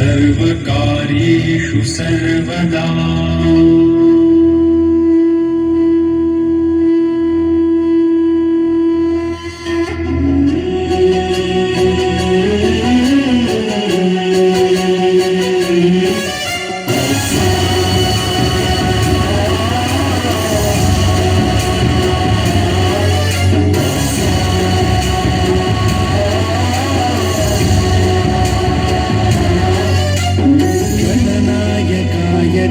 सर्वकार्येषु सर्वदा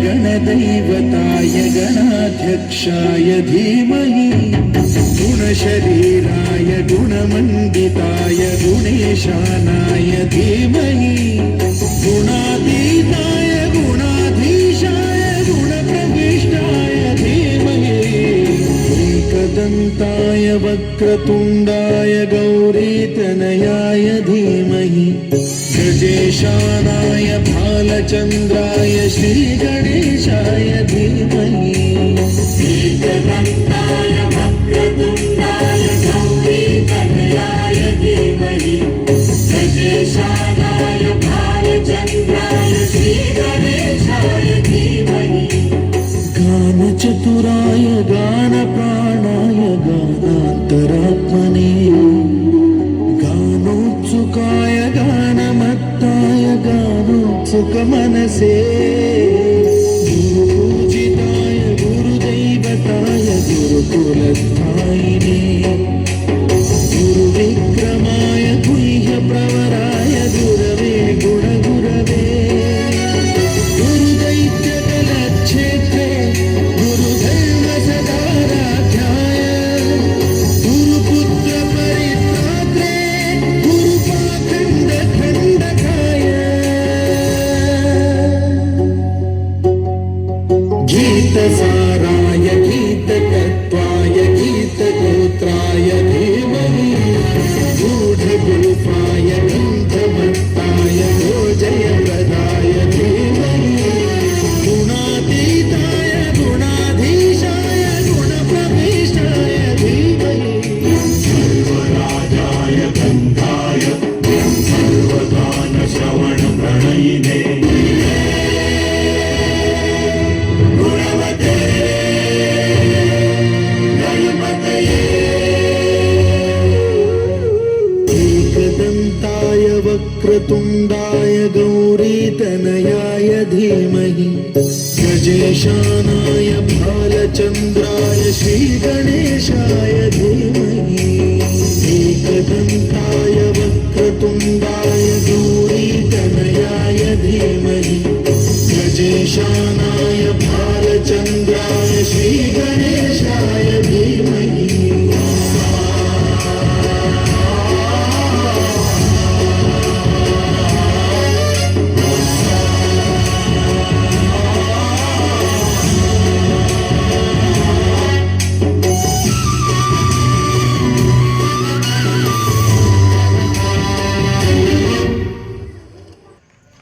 गणदैवताय गणाध्यक्षाय धीमहि गुणशरीराय गुणमण्डिताय गुणेशानाय धीमहि गुणातीताय गुणाधीशाय गुणप्रविष्टाय धीमहि एकदन्ताय वक्रतुण्डाय गौरीतनयाय धीमहि गजेशानाय भालचन्द्राय श्रीगणेशाय धीमहि एकदन्ताय वक्रतुण्डाय गौरीतनयाय धीमहि गजेशानाय भालचन्द्राय श्रीगणेशाय धीमहि गानचतुराय गानप्राणाय गानान्तरात्मने गानोत्सुकाय गानमत्ताय गानोत्सुकमनसे गुरुपूजिताय गुरुदैवताय गुरुकुलस्थायिने गुरुविक्रमाय गुह्यप्रवराय गुरवे गुणगुरवे गुरुदैत्यकलक्षेत्रे गुरुधर्मसदाराध्याय गुरुपुत्रपरित्रात्रे गुरुपाखण्डखण्डकाय गीतसाराय गीततत्त्वाय गीतगोत्राय धीमहि गूढगुल्फाय गन्धमत्ताय गोजयप्रदाय धीमहि गुणातीताय गुणाधीशाय गुणप्रविष्टाय धीमहि सर्वराजाय गन्धाय सर्वगानश्रवणप्रणयिने गुणवते गणपतये एकदन्ताय वक्रतुण्डाय गौरीतनयाय धीमहि गजेशानाय भालचन्द्राय श्रीगणेशाय धीमहि एकदन्ताय